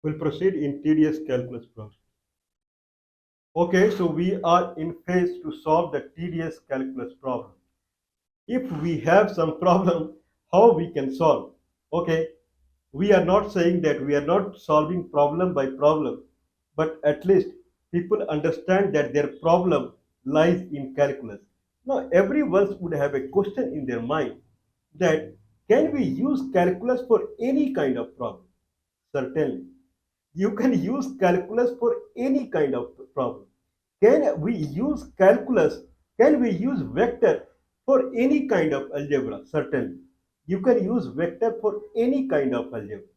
We'll proceed in tedious calculus problem. Okay, so we are in phase to solve the tedious calculus problem. If we have some problem, how we can solve? Okay, we are not saying that we are not solving problem by problem, but at least people understand that their problem lies in calculus. Now, everyone would have a question in their mind that can we use calculus for any kind of problem? Certainly. You can use calculus for any kind of problem. Can we use calculus? Can we use vector for any kind of algebra? Certainly. You can use vector for any kind of algebra.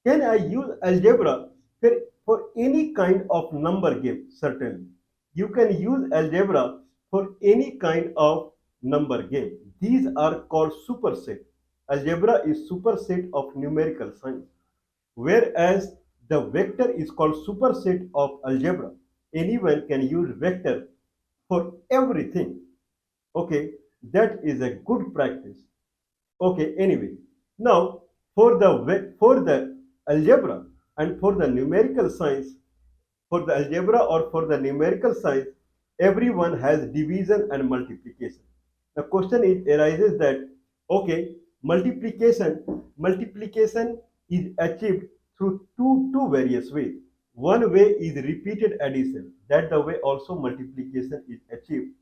Can I use algebra for any kind of number game? Certainly. You can use algebra for any kind of number game. These are called superset. Algebra is superset of numerical science, whereas the vector is called superset of algebra. Anyone can use vector for everything. Okay, that is a good practice. Okay, anyway, now for the algebra and for the numerical science, for the algebra or for the numerical science, everyone has division and multiplication. The question arises that okay, multiplication is achieved through two various ways. One way is repeated addition. That the way also multiplication is achieved,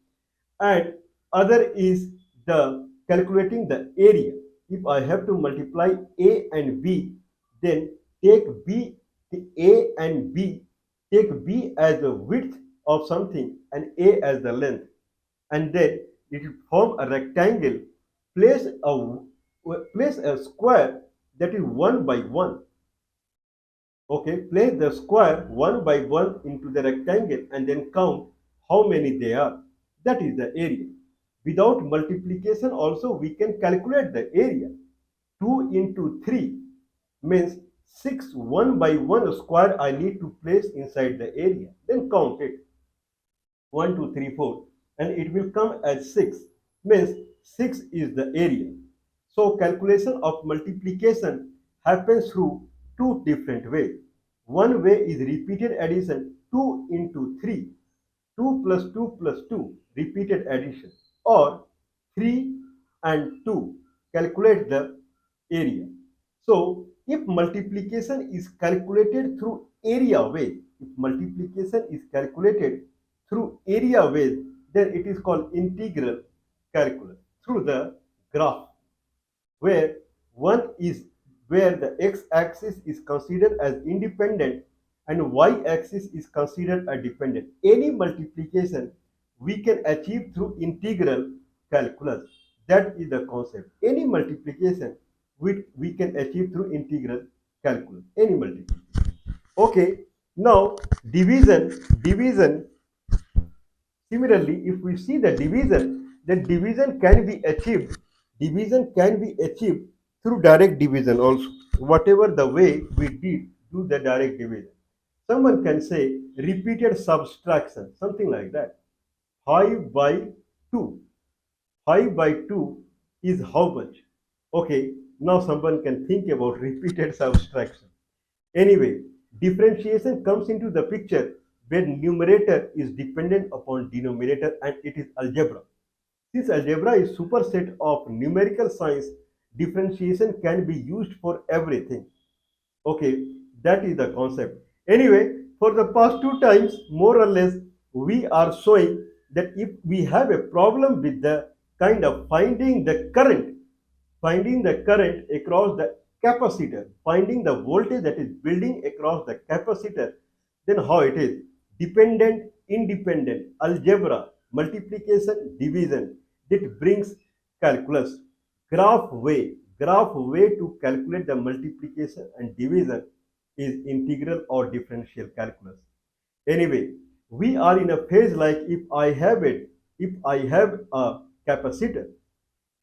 and other is the calculating the area. If I have to multiply a and b, then take b a and b, take b as the width of something and a as the length, and then it will form a rectangle. Place a place a square that is 1 by 1. Okay, place the square 1 by 1 into the rectangle and then count how many they are. That is the area. Without multiplication also we can calculate the area. 2 into 3 means 6. 1 by 1 square I need to place inside the area. Then count it. 1, 2, 3, 4, and it will come as 6. Means 6 is the area. So calculation of multiplication happens through two different ways. One way is repeated addition, 2 into 3, 2 plus 2 plus 2, repeated addition, or 3 and 2, calculate the area. So if multiplication is calculated through area way, if multiplication is calculated through area ways, then it is called integral calculus through the graph, where one is where the x-axis is considered as independent and y-axis is considered a dependent. Any multiplication we can achieve through integral calculus. That is the concept. Any multiplication we can achieve through integral calculus. Any multiplication. Okay. Now division. Similarly, if we see the division, then division can be achieved. Division can be achieved through direct division also. Whatever the way we did do the direct division. Someone can say repeated subtraction, something like that. 5 by 2. 5 by 2 is how much? Okay, now someone can think about repeated subtraction. Anyway, differentiation comes into the picture when numerator is dependent upon denominator and it is algebra. Since algebra is superset of numerical science, differentiation can be used for everything. Okay, that is the concept. Anyway, for the past two times, more or less, we are showing that if we have a problem with the kind of finding the current across the capacitor, finding the voltage that is building across the capacitor, then how it is? Dependent, independent, algebra, multiplication, division. It brings calculus. Graph way to calculate the multiplication and division is integral or differential calculus. Anyway, we are in a phase like if I have a capacitor,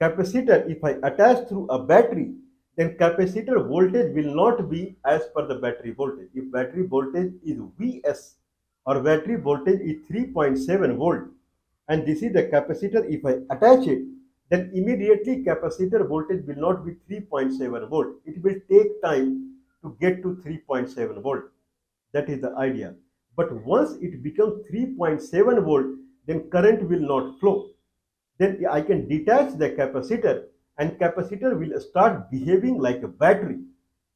if I attach through a battery, then capacitor voltage will not be as per the battery voltage. If battery voltage is Vs or battery voltage is 3.7 volt, and this is the capacitor, if I attach it, then immediately capacitor voltage will not be 3.7 volt. It will take time to get to 3.7 volt. That is the idea. But once it becomes 3.7 volt, then current will not flow. Then I can detach the capacitor, and capacitor will start behaving like a battery.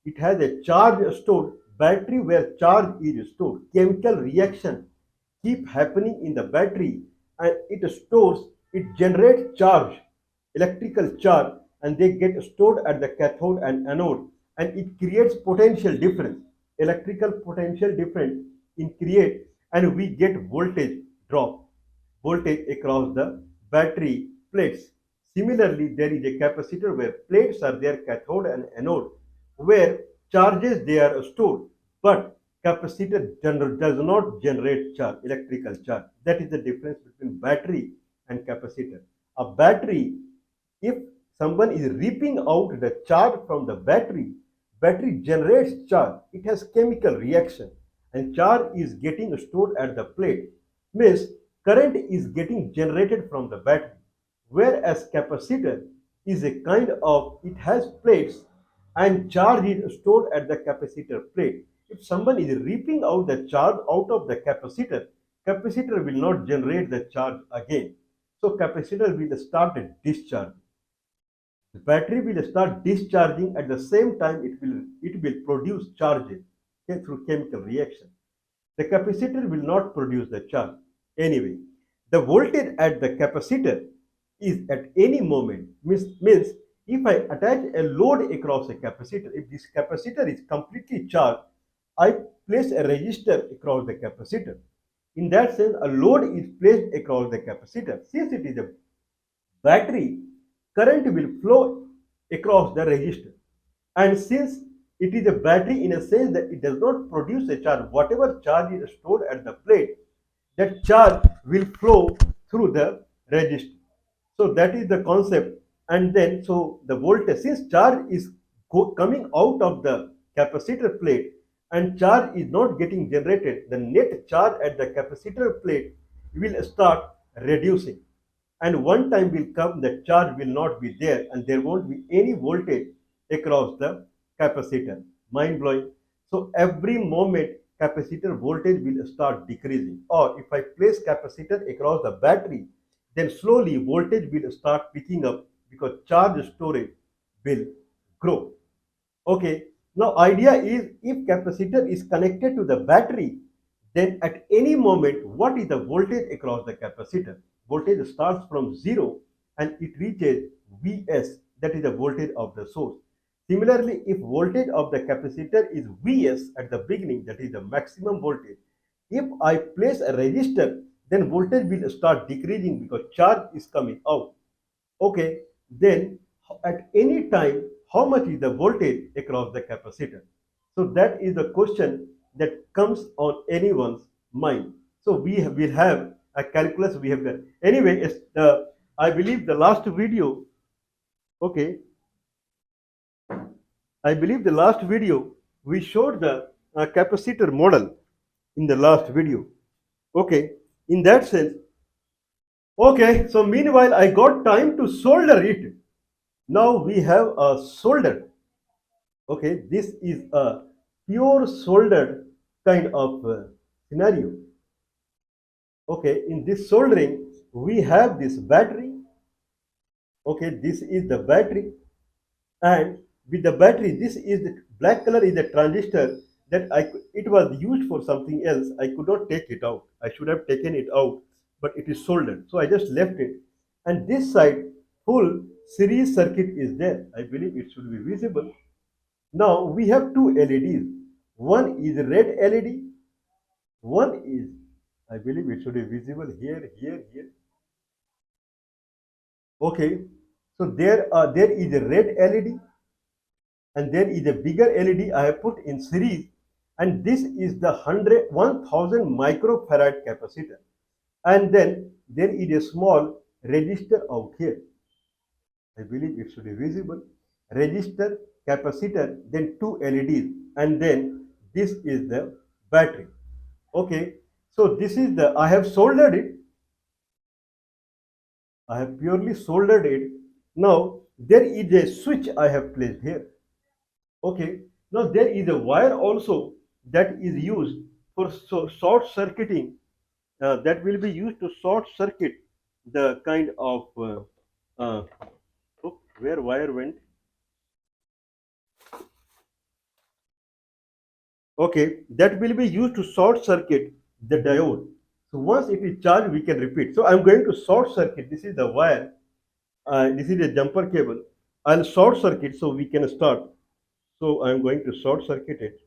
It has a charge stored, battery where charge is stored. Chemical reaction keep happening in the battery, and it stores, it generates charge, electrical charge, and they get stored at the cathode and anode, and it creates potential difference, electrical potential difference in create, and we get voltage drop, voltage across the battery plates. Similarly, there is a capacitor where plates are there, cathode and anode, where charges they are stored, but capacitor does not generate charge, electrical charge. That is the difference between battery and capacitor. A battery, if someone is reaping out the charge from the battery, battery generates charge. It has chemical reaction, and charge is getting stored at the plate. Means current is getting generated from the battery. Whereas capacitor is a kind of, it has plates and charge is stored at the capacitor plate. If someone is reaping out the charge out of the capacitor, capacitor will not generate the charge again. So capacitor will start a discharge. The battery will start discharging, at the same time it will produce charges, okay, through chemical reaction. The capacitor will not produce the charge. Anyway, the voltage at the capacitor is at any moment, means if I attach a load across a capacitor, if this capacitor is completely charged, I place a resistor across the capacitor. In that sense, a load is placed across the capacitor. Since it is a battery, current will flow across the resistor. And since it is a battery, in a sense that it does not produce a charge, whatever charge is stored at the plate, that charge will flow through the resistor. So that is the concept. And then, so the voltage, since charge is coming out of the capacitor plate and charge is not getting generated, the net charge at the capacitor plate will start reducing, and one time will come the charge will not be there and there won't be any voltage across the capacitor. Mind blowing. So every moment capacitor voltage will start decreasing, or if I place capacitor across the battery, then slowly voltage will start picking up because charge storage will grow. Okay, now idea is, if capacitor is connected to the battery, then at any moment, what is the voltage across the capacitor? Voltage starts from 0 and it reaches Vs, that is the voltage of the source. Similarly, if voltage of the capacitor is Vs at the beginning, that is the maximum voltage, if I place a resistor, then voltage will start decreasing because charge is coming out. Okay, then at any time, how much is the voltage across the capacitor? So that is the question that comes on anyone's mind. So will have a calculus we have done. Anyway, I believe the last video, okay, I believe the last video we showed the capacitor model in the last video. Okay, in that sense, okay, so meanwhile I got time to solder it. Now we have a solder. Okay, this is a pure soldered kind of scenario. Okay, in this soldering, we have this battery. Okay, this is the battery, and with the battery, this is the black color is the transistor that it was used for something else. I could not take it out. I should have taken it out, but it is soldered. So I just left it. And this side, full series circuit is there. I believe it should be visible. Now we have two LEDs. One is red LED. One is, I believe it should be visible here, here, here. Okay. So there is a red LED, and there is a bigger LED I have put in series, and this is the 1000 microfarad capacitor, and then there is a small resistor out here. I believe it should be visible. Resistor, capacitor, then two LEDs, and then this is the battery. Okay, so this is the, I have soldered it. I have purely soldered it. Now there is a switch I have placed here. Okay, Now there is a wire also that is used for short circuiting, that will be used to short circuit the kind of where wire went. Okay, that will be used to short circuit the diode. So once it is charged, we can repeat. So I'm going to short circuit. This is the wire. This is a jumper cable. I'll short circuit so we can start. So I'm going to short circuit it.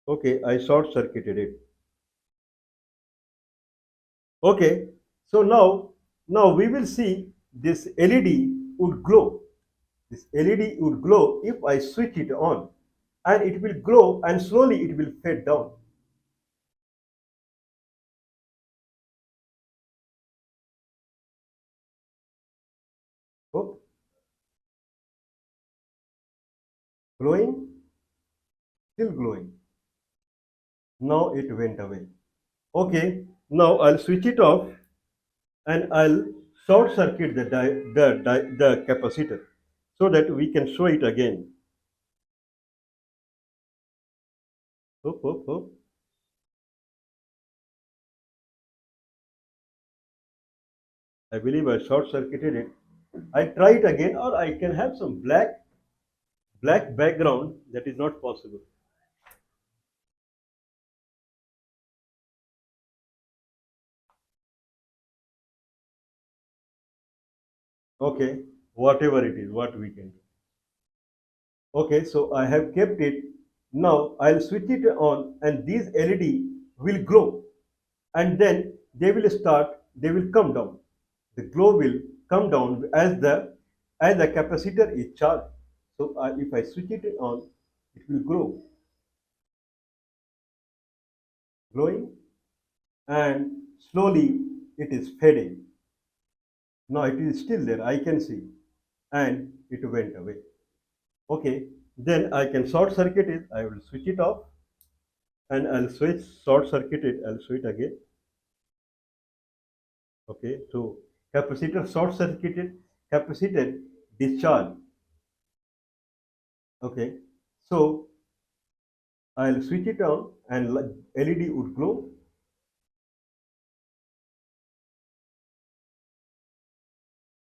Okay, I short circuited it. Okay, so now we will see this LED would glow. This LED would glow if I switch it on, and it will glow and slowly it will fade down. Oh, glowing, still glowing. Now it went away. Okay, now I'll switch it off and I'll short circuit the capacitor so that we can show it again. Hope, hope, hope. I believe I short circuited it. I try it again, or I can have some black background. That is not possible. Okay, whatever it is, what we can do. Okay, so I have kept it. Now I'll switch it on, and these LED will glow, and then they will come down. The glow will come down as the capacitor is charged. So if I switch it on, it will glowing, and slowly it is fading. Now it is still there, I can see, and it went away. Okay, then I can short circuit it. I will switch it off, and I'll switch short circuit it. I'll switch again. Okay, so capacitor short circuited, capacitor discharge. Okay, so I'll switch it on, and LED would glow.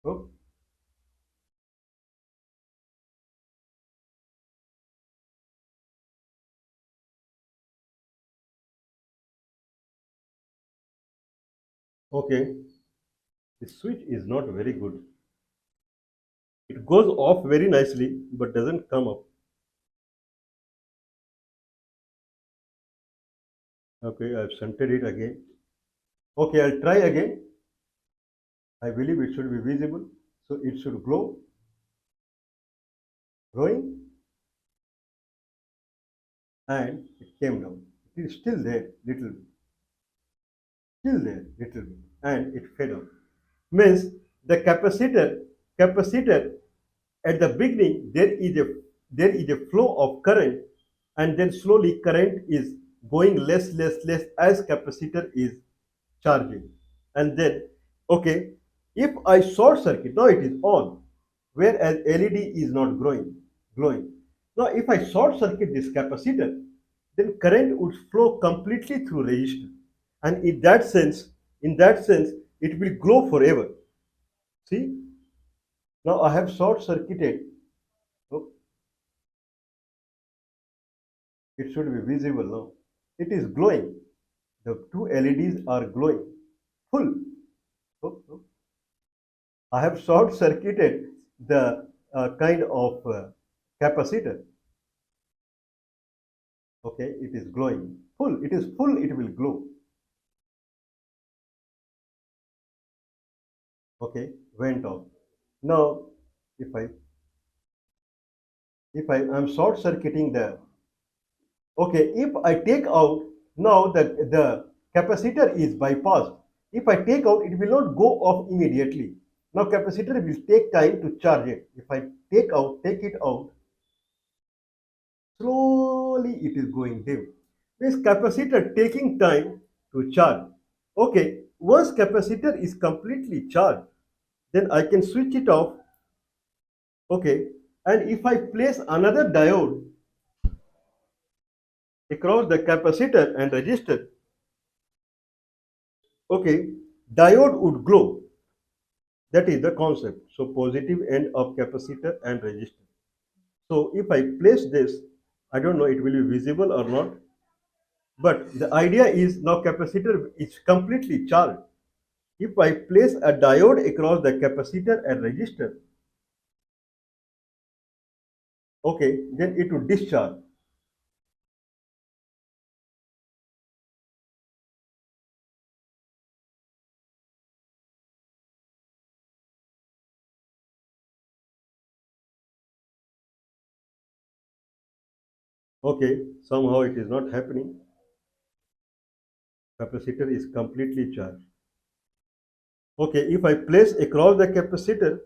Oh, okay, the switch is not very good. It goes off very nicely, but doesn't come up. Okay, I've shunted it again. Okay, I'll try again. I believe it should be visible. So it should glow, glowing, and it came down. It is still there, little bit, still there, little bit, and it fed out. Means the capacitor at the beginning there is a flow of current, and then slowly current is going less as capacitor is charging, and then okay, if I short circuit, now it is on, whereas LED is not glowing. Now if I short circuit this capacitor, then current would flow completely through resistor, and in that sense it will glow forever. See, now I have short circuited. Oh, it should be visible now. It is glowing. The two LEDs are glowing full. Oh, oh. I have short circuited the kind of capacitor. Okay, it is glowing full. It is full. It will glow. Okay, went off. Now, if I am short circuiting the, okay, if I take out, now the capacitor is bypassed. If I take out, it will not go off immediately. Now capacitor will take time to charge it. If I take it out, slowly it is going dim. Means capacitor taking time to charge. Okay, once capacitor is completely charged, then I can switch it off Okay, and if I place another diode across the capacitor and resistor, okay, diode would glow. That is the concept. So positive end of capacitor and resistor. So if I place this, I don't know it will be visible or not, but the idea is now capacitor is completely charged. If I place a diode across the capacitor and resistor, okay, then it will discharge. Okay, somehow it is not happening. Capacitor is completely charged. Okay, if I place across the capacitor,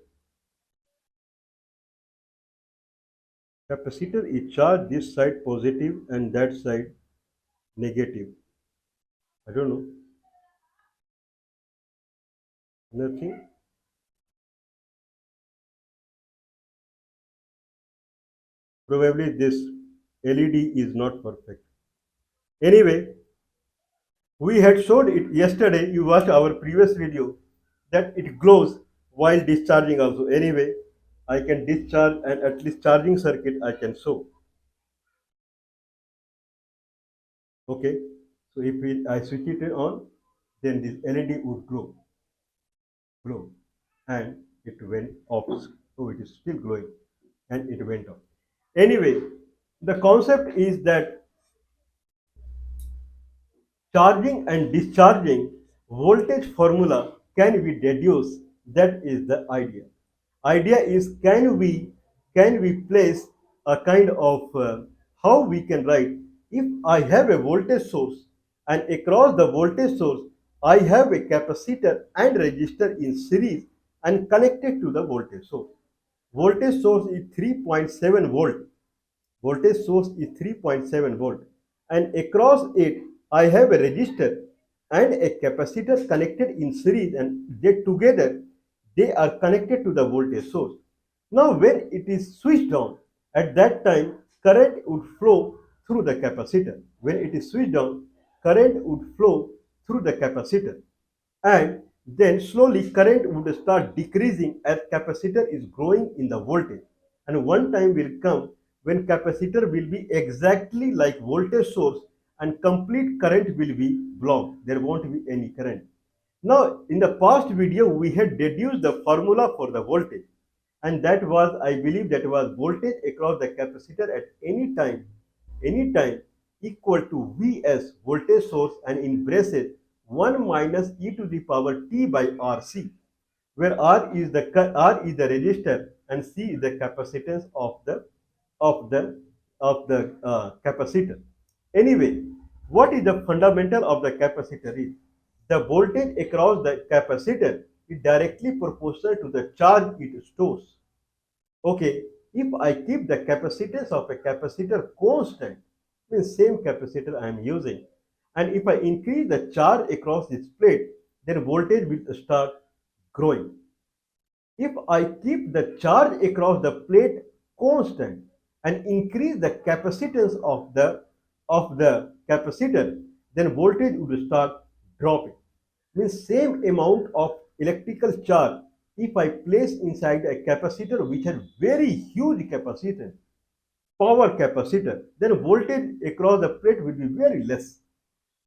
capacitor is charged this side positive and that side negative. I don't know, nothing. Probably this LED is not perfect. Anyway, we had showed it yesterday. You watched our previous video that it glows while discharging also. Anyway, I can discharge and at least charging circuit I can show. Okay, so if I switch it on, then this LED would glow, and it went off. So it is still glowing, and it went off. Anyway, the concept is that charging and discharging voltage formula can be deduced. That is the idea is can we place a kind of how we can write. If I have a voltage source and across the voltage source I have a capacitor and resistor in series and connected to the voltage source is 3.7 volt. Voltage source is 3.7 volt, and across it I have a resistor and a capacitor connected in series, and they together they are connected to the voltage source. Now when it is switched on, at that time current would flow through the capacitor. When it is switched on, current would flow through the capacitor, and then slowly current would start decreasing as capacitor is growing in the voltage. And one time will come when capacitor will be exactly like voltage source and complete current will be blocked. There won't be any current. Now in the past video we had deduced the formula for the voltage, and that was, I believe, that was voltage across the capacitor at any time equal to Vs voltage source and in braces 1 minus e to the power t by Rc, where R is the resistor and C is the capacitance of the capacitor. Anyway, what is the fundamental of the capacitor is the voltage across the capacitor is directly proportional to the charge it stores. Okay, if I keep the capacitance of a capacitor constant, means same capacitor I am using, and if I increase the charge across this plate, then voltage will start growing. If I keep the charge across the plate constant and increase the capacitance of the capacitor, then voltage would start dropping. Means same amount of electrical charge if I place inside a capacitor which has very huge capacitance, power capacitor, then voltage across the plate will be very less.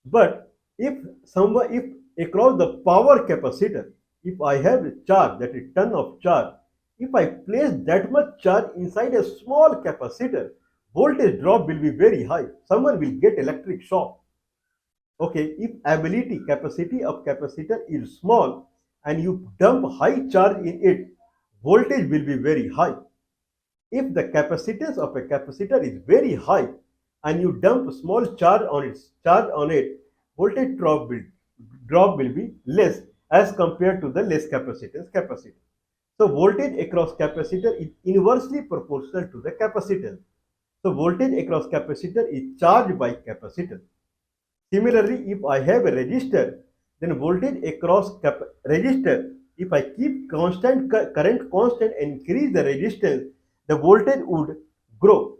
But if across the power capacitor, if I have a charge, that is ton of charge, if I place that much charge inside a small capacitor, voltage drop will be very high. Someone will get electric shock. Okay, if ability capacity of capacitor is small and you dump high charge in it, voltage will be very high. If the capacitance of a capacitor is very high and you dump small charge on it, voltage drop will be less as compared to the less capacitance capacitor. So voltage across capacitor is inversely proportional to the capacitance. So voltage across capacitor is charged by capacitor. Similarly, if I have a resistor, then voltage across resistor, if I keep current constant and increase the resistance, the voltage would grow.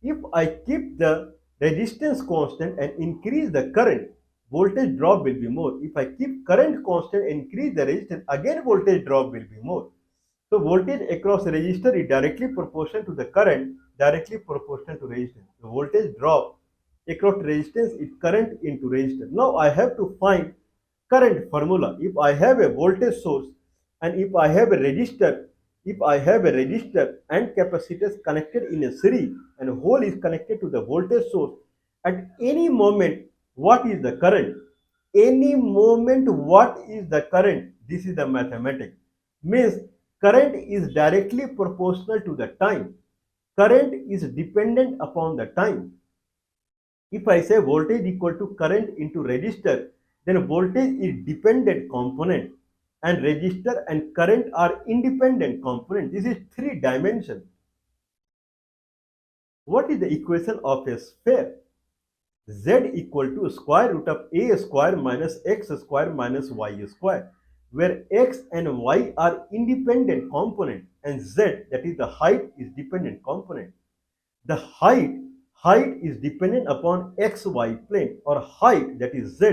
If I keep the resistance constant and increase the current, voltage drop will be more. If I keep current constant and increase the resistance, again voltage drop will be more. So voltage across a resistor is directly proportional to the current, directly proportional to resistance. The voltage drop across resistance is current into resistor. Now I have to find current formula. If I have a voltage source and if I have a resistor and capacitors connected in a series and whole is connected to the voltage source, at any moment, what is the current? Any moment, what is the current? This is the mathematics. Means current is directly proportional to the time. Current is dependent upon the time. If I say voltage equal to current into resistor, then voltage is dependent component and resistor and current are independent component. This is three dimension. What is the equation of a sphere? Z equal to square root of a square minus x square minus y square, where x and y are independent component and z, that is the height, is dependent component. The height is dependent upon xy plane, or height, that is z,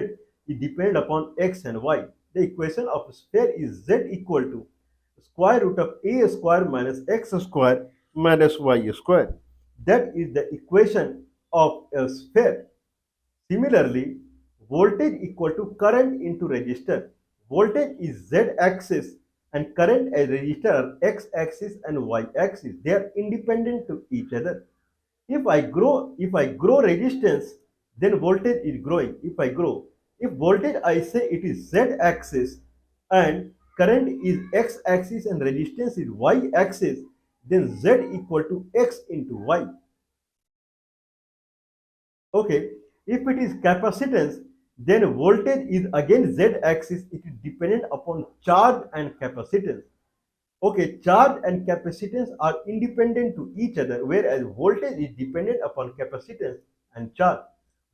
is dependent upon x and y. The equation of a sphere is z equal to square root of a square minus x square minus y square. That is the equation of a sphere. Similarly, voltage equal to current into resistor. Voltage is z-axis and current as resistor are x-axis and y-axis. They are independent to each other. If I grow resistance, then voltage is growing. If voltage I say it is z-axis and current is x-axis and resistance is y-axis, then z equal to x into y. Okay, if it is capacitance, then voltage is again z-axis. It is dependent upon charge and capacitance. Okay, charge and capacitance are independent to each other, whereas voltage is dependent upon capacitance and charge.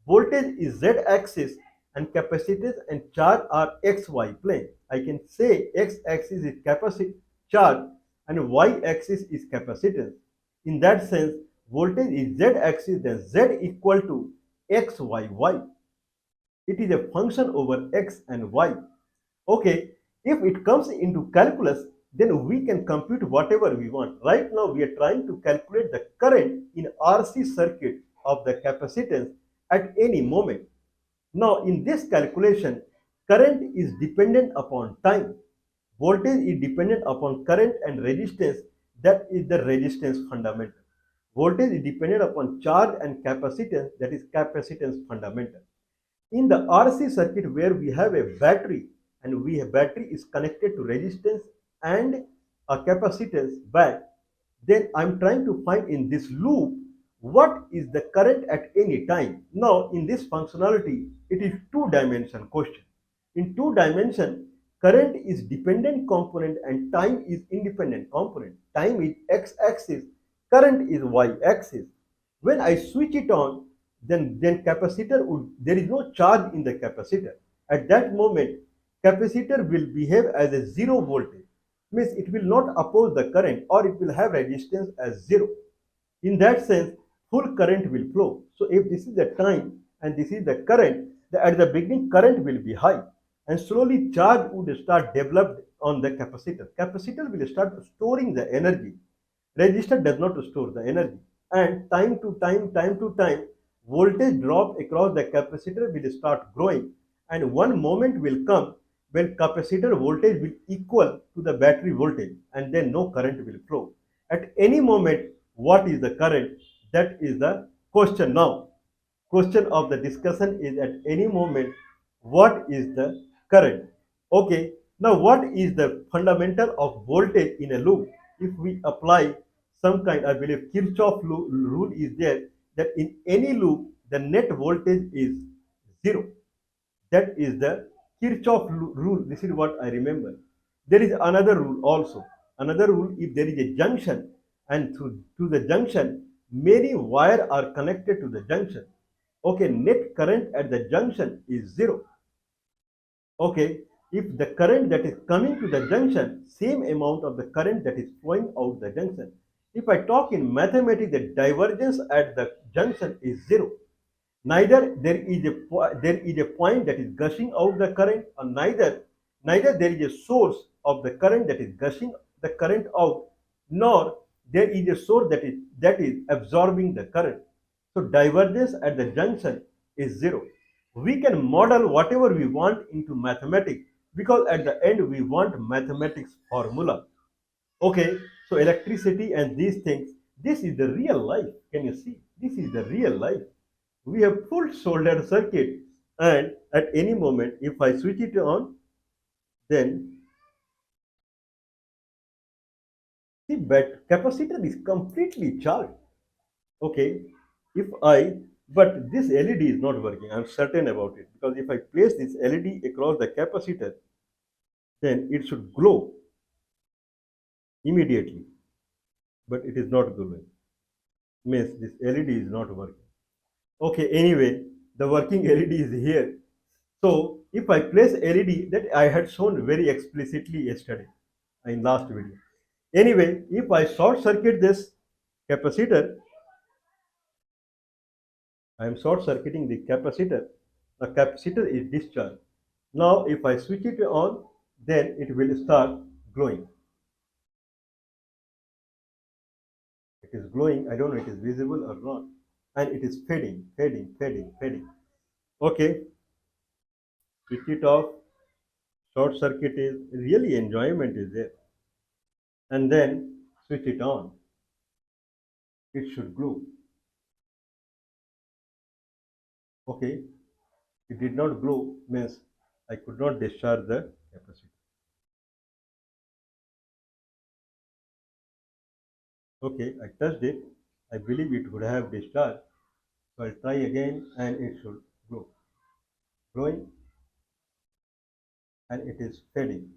Voltage is z-axis and capacitance and charge are xy plane. I can say x-axis is charge and y-axis is capacitance. In that sense, voltage is z-axis, then z equal to xy. It is a function over x and y. Okay, if it comes into calculus, then we can compute whatever we want. Right now, we are trying to calculate the current in RC circuit of the capacitance at any moment. Now, in this calculation, current is dependent upon time. Voltage is dependent upon current and resistance. That is the resistance fundamental. Voltage is dependent upon charge and capacitance. That is capacitance fundamental. In the RC circuit where we have a battery and battery is connected to resistance and a capacitance back, then I'm trying to find in this loop what is the current at any time. Now in this functionality, it is two-dimension question. In two dimension, current is dependent component and time is independent component. Time is x-axis, current is y-axis. When I switch it on, then capacitor would, there is no charge in the capacitor. At that moment, capacitor will behave as a zero voltage. Means it will not oppose the current or it will have resistance as zero. In that sense, full current will flow. So if this is the time and this is the current, at the beginning current will be high and slowly charge would start developed on the capacitor. Capacitor will start storing the energy. Resistor does not store the energy. And time to time, voltage drop across the capacitor will start growing. And one moment will come when capacitor voltage will equal to the battery voltage and then no current will flow. At any moment, what is the current? That is the question now. Question of the discussion is at any moment, what is the current? Okay, now what is the fundamental of voltage in a loop? If we apply some kind, I believe Kirchhoff rule is there that in any loop, the net voltage is zero. That is the Kirchhoff rule. This is what I remember. There is another rule also. Another rule, if there is a junction and to the junction, many wires are connected to the junction. Okay, net current at the junction is zero. Okay, if the current that is coming to the junction, same amount of the current that is flowing out the junction. If I talk in mathematics, the divergence at the junction is zero. Neither there is a point that is gushing out the current, or neither there is a source of the current that is gushing the current out, nor there is a source that is absorbing the current. So divergence at the junction is zero. We can model whatever we want into mathematics, because at the end we want mathematics formula. Okay, so electricity and these things, this is the real life. Can you see? This is the real life. We have full soldered circuit, and at any moment, if I switch it on, then the capacitor is completely charged. Okay, if I, but this LED is not working. I'm certain about it, because if I place this LED across the capacitor, then it should glow immediately, but it is not glowing. Means this LED is not working. Okay, anyway, the working LED is here. So if I place LED, that I had shown very explicitly yesterday in last video. Anyway, if I short circuit this capacitor, I am short circuiting the capacitor is discharged. Now if I switch it on, then it will start glowing. It is glowing, I don't know it is visible or not. And it is fading, fading, fading, fading. Okay, switch it off, short circuit is really enjoyment is there. And then switch it on. It should glow. Okay, it did not glow, means I could not discharge the capacitor. Okay, I touched it. I believe it would have discharged. So I'll try again and it should glow. Glowing, and it is fading.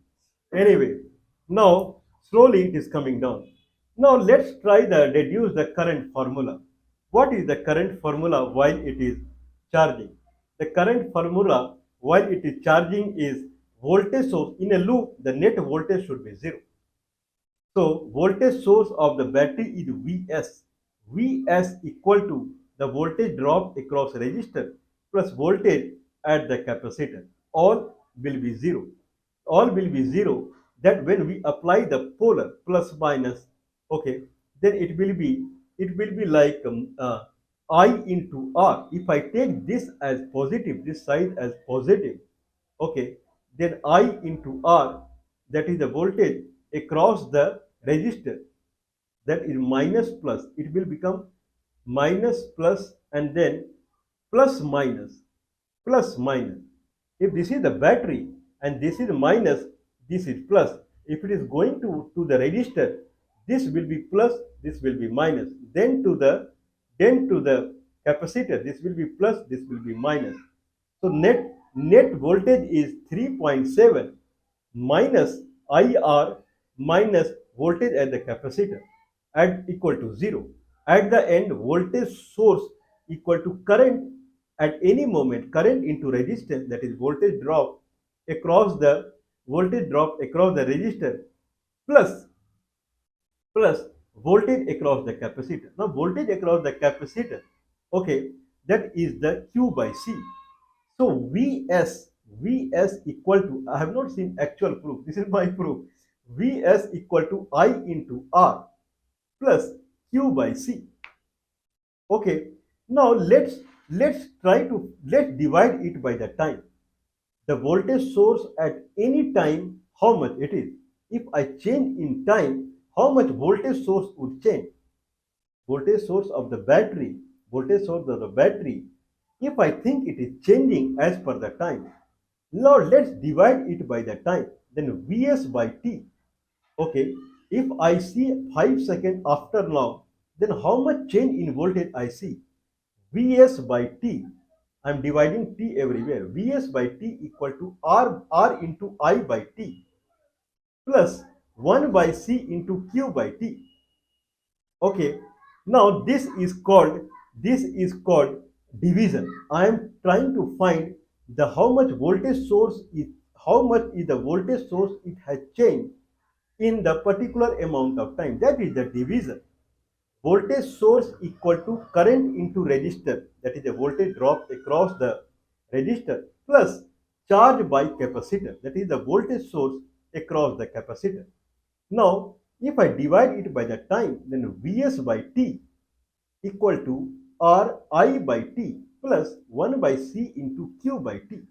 Anyway, now slowly it is coming down. Now let's try the reduce the current formula. What is the current formula while it is charging? The current formula while it is charging is voltage source. In a loop, the net voltage should be zero. So voltage source of the battery is Vs. Vs equal to the voltage drop across resistor plus voltage at the capacitor. All will be zero. All will be zero. That when we apply the polar plus minus, okay, then it will be like I into R. If I take this as positive, this side as positive, okay, then I into R, that is the voltage across the resistor, that is minus plus, it will become minus plus, and then plus minus, plus minus. If this is the battery and this is minus, this is plus. If it is going to the resistor, this will be plus, this will be minus. Then to the capacitor, this will be plus, this will be minus. So net voltage is 3.7 minus IR minus voltage at the capacitor at equal to 0. At the end, voltage source equal to current at any moment, current into resistance, that is across the voltage drop across the resistor, plus plus voltage across the capacitor. Now voltage across the capacitor, okay, that is the Q by C. So Vs equal to, I have not seen actual proof, this is my proof. Vs equal to I into R plus Q by C. Okay, now let's divide it by the time. The voltage source at any time, how much it is. If I change in time, how much voltage source would change? Voltage source of the battery, voltage source of the battery, if I think it is changing as per the time. Now let's divide it by the time. Then Vs by T. Okay, if I see 5 seconds after now, then how much change in voltage I see? Vs by T. I am dividing T everywhere. Vs by T equal to R into I by T plus 1 by C into Q by T. Okay, now this is called division. I am trying to find the how much is the voltage source it has changed in the particular amount of time. That is the division. voltage source equal to current into resistor, that is the voltage drop across the resistor, plus charge by capacitor, that is the voltage source across the capacitor. Now, if I divide it by the time, then Vs by T equal to Ri by T plus 1 by C into Q by T.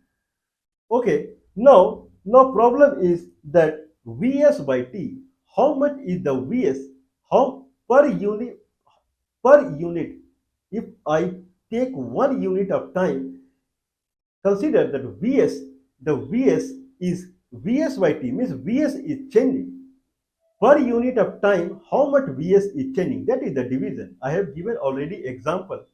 Okay, now problem is that Vs by T, how much is the Vs, how per unit, if I take 1 unit of time, consider that Vs is Vs by T, means Vs is changing. Per unit of time, how much Vs is changing? That is the division. I have given already example.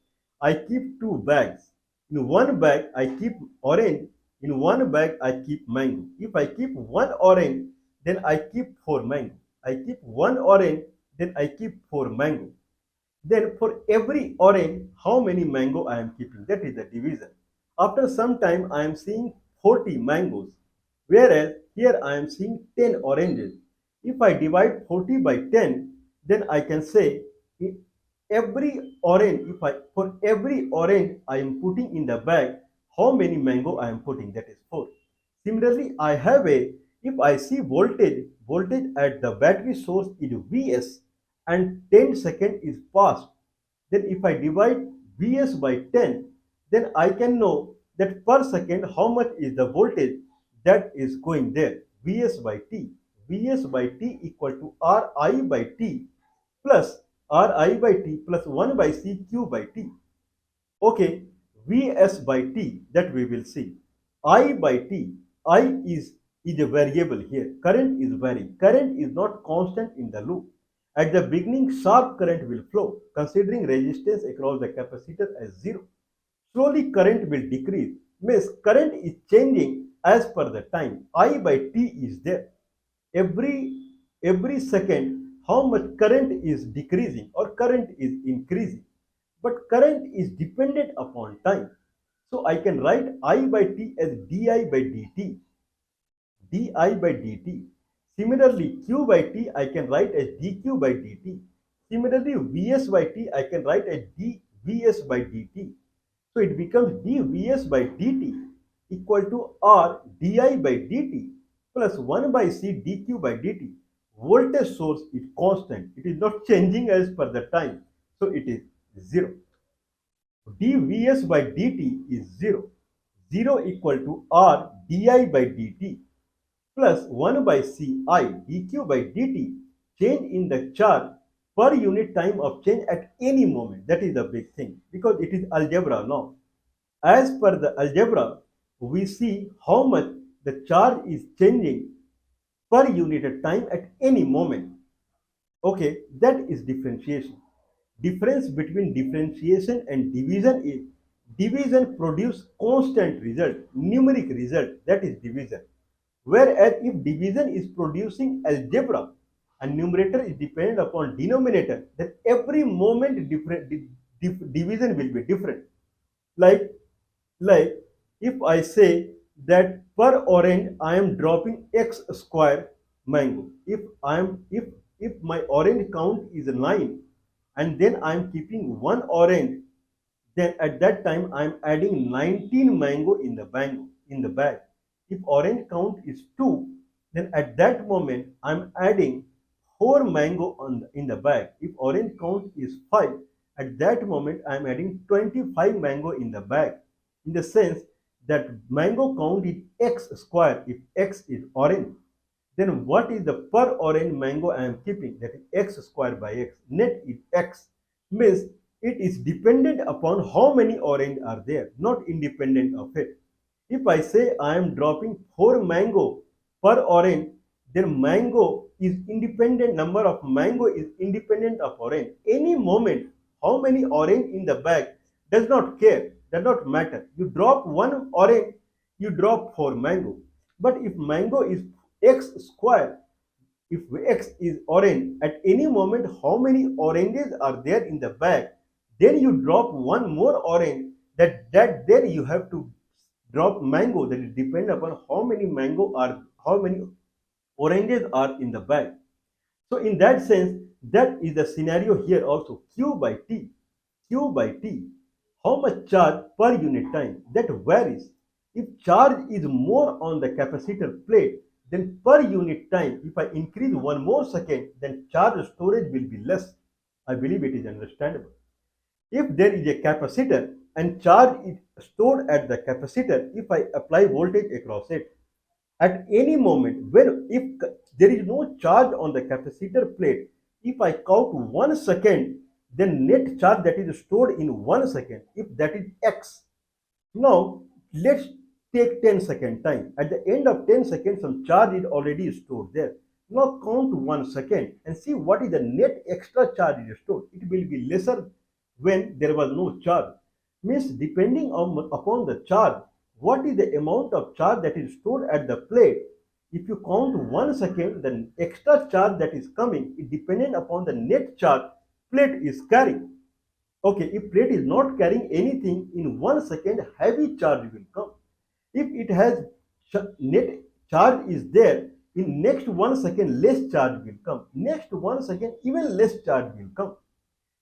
I keep two bags. In one bag, I keep orange. In one bag, I keep mango. If I keep one orange, then I keep four mango. I keep one orange, then I keep four mango. Then for every orange, how many mango I am keeping? That is the division. After some time, I am seeing 40 mangoes, whereas here I am seeing 10 oranges. If I divide 40 by 10, then I can say every orange, if I for every orange I am putting in the bag, how many mango I am putting? That is 4. Similarly, I have a, if I see voltage at the battery source is Vs and 10 second is passed, then if I divide Vs by 10, then I can know that per second how much is the voltage that is going there. Vs by T. Vs by T equal to Ri by T plus Ri by T plus 1 by Cq by T. Okay, Vs by T, that we will see. I by T, is a variable here. Current is varying. Current is not constant in the loop. At the beginning, sharp current will flow, considering resistance across the capacitor as 0. Slowly current will decrease. Means current is changing as per the time. I by T is there. Every second, how much current is decreasing or current is increasing. But current is dependent upon time. So I can write I by T as di by dt, di by dt. Similarly, q by t I can write as dq by dt. Similarly, vs by t I can write as dvs by dt. So it becomes dvs by dt equal to r di by dt plus 1 by c dq by dt. Voltage source is constant. It is not changing as per the time. So it is 0. dvs by dt is 0. 0 equal to r di by dt plus 1 by ci dq by dt. Change in the charge per unit time of change at any moment. That is the big thing because it is algebra now. As per the algebra, we see how much the charge is changing per unit time at any moment. Okay, that is differentiation. Difference between differentiation and division is division produce constant result, numeric result, that is division. Whereas if division is producing algebra and numerator is dependent upon denominator, then every moment division will be different. Like like if I say that per orange I am dropping x square mango. If my orange count is 9 and then I am keeping one orange, then at that time I am adding 19 mango in the bag. If orange count is 2, then at that moment I am adding 4 mango in the bag. If orange count is 5, at that moment I am adding 25 mango in the bag. In the sense that mango count is x square if x is orange. Then what is the per orange mango I am keeping? That is x square by x. Net is x. Means it is dependent upon how many orange are there, not independent of it. If I say I am dropping 4 mango per orange, then mango is independent, number of mango is independent of orange. Any moment, how many orange in the bag does not care, does not matter. You drop one orange, you drop 4 mango. But if mango is x square, if x is orange, at any moment how many oranges are there in the bag, then you drop one more orange, that then you have to drop mango, that is depend upon how many oranges are in the bag. So in that sense, That is the scenario here also. Q by T. Q by T. How much charge per unit time? That varies. If charge is more on the capacitor plate, then per unit time, if I increase one more second, then charge storage will be less. I believe it is understandable. If there is a capacitor and charge is stored at the capacitor, if I apply voltage across it, at any moment when if there is no charge on the capacitor plate, if I count 1 second, then net charge that is stored in 1 second, if that is x. Now let's take 10-second time. At the end of 10 seconds, some charge is already stored there. Now count 1 second and see what is the net extra charge is stored. It will be lesser when there was no charge. Means depending upon the charge, what is the amount of charge that is stored at the plate. If you count 1 second, the extra charge that is coming is dependent upon the net charge plate is carrying. Okay, if plate is not carrying anything, in 1 second, heavy charge will come. If it has net charge is there, in next 1 second, less charge will come. Next 1 second, even less charge will come.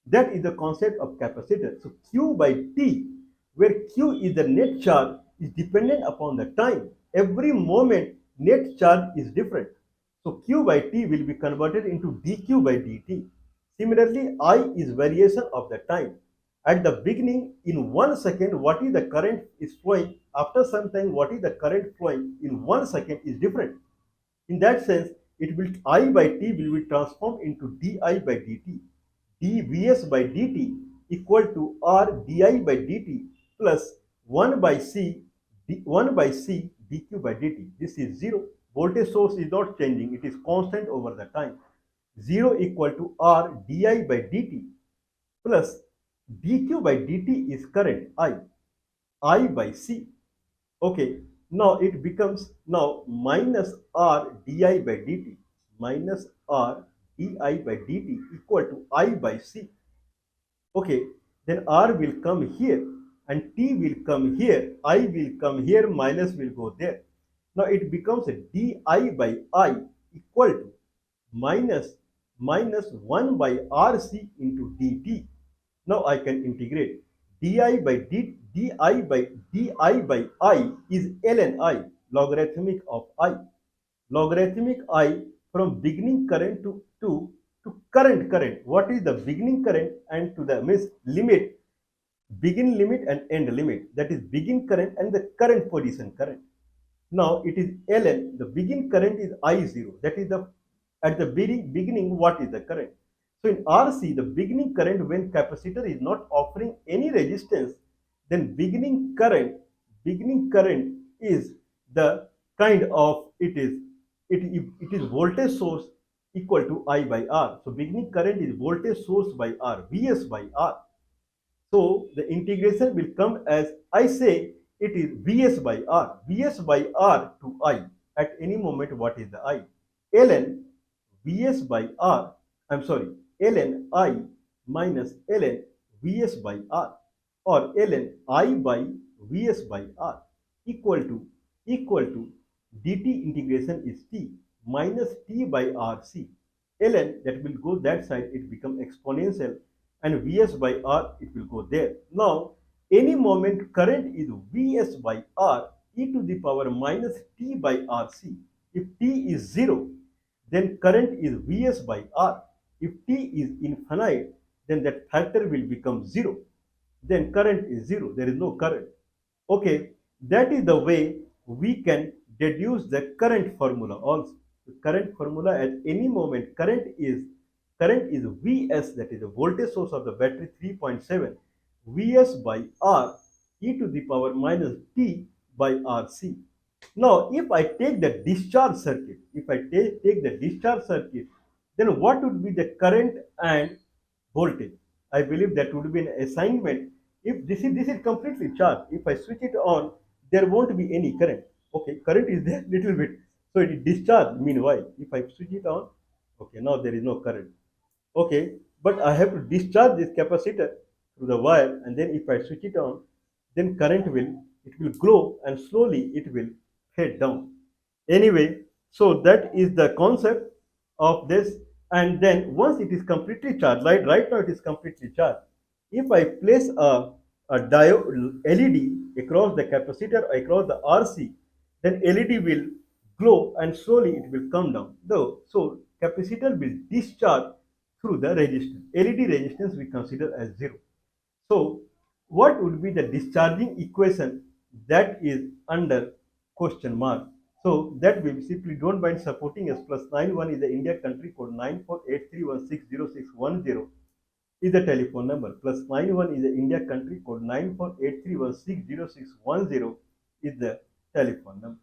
That is the concept of capacitor. So Q by T, where Q is the net charge, is dependent upon the time. Every moment, net charge is different. So Q by T will be converted into dQ by dt. Similarly, I is variation of the time. At the beginning, in 1 second, what is the current is flowing. After some time, what is the current flowing in 1 second is different. In that sense, it will I by T will be transformed into di by dt. dvs by dt equal to r di by dt plus 1 by c 1 by c dq by dt. This is 0. Voltage source is not changing. It is constant over the time. 0 equal to r di by dt plus dq by dt is current I by c. Okay, now it becomes now minus r di by dt minus r di by dt equal to I by c. Okay, then r will come here and t will come here, I will come here, minus will go there. Now it becomes a di by I equal to minus 1 by rc into dt. Now I can integrate di by di by I is ln I, logarithmic of I. Logarithmic I from beginning current to current. What is the beginning current and to the means limit, begin limit and end limit. That is begin current and the current position current. Now it is ln, the begin current is I0. That is the at the beginning what is the current. So in RC, the beginning current when capacitor is not offering any resistance, then beginning current is the kind of it is voltage source equal to I by R. So beginning current is voltage source by R, Vs by R. So the integration will come as I say it is Vs by R. Vs by R to I. At any moment, what is the I? ln Vs by R. I'm sorry, ln I minus ln Vs by R or ln I by Vs by R equal to dt integration is t minus t by RC. ln that will go that side, it become exponential, and Vs by R it will go there. Now any moment current is Vs by R e to the power minus t by RC. If t is 0, then current is Vs by R. If t is infinite, then that factor will become 0. Then current is 0. There is no current. Okay, that is the way we can deduce the current formula also. The current formula at any moment, current is Vs, that is the voltage source of the battery 3.7, Vs by R e to the power minus t by RC. Now, if I take the discharge circuit, then what would be the current and voltage? I believe that would be an assignment. If this is completely charged, if I switch it on, there won't be any current. Okay, current is there little bit, so it is discharged. Meanwhile, if I switch it on, okay, now there is no current. Okay, but I have to discharge this capacitor through the wire, and then if I switch it on, then current will grow and slowly it will fade down. Anyway, so that is the concept of this. And then once it is completely charged, right now it is completely charged. If I place a diode LED across the capacitor, across the RC, then LED will glow and slowly it will come down. Though, so capacitor will discharge through the resistance. LED resistance we consider as zero. So what would be the discharging equation that is under question mark? So that we simply don't mind supporting us plus 91 is the India country code 9483160610 is the telephone number. Plus 91 is the India country code 9483160610 is the telephone number.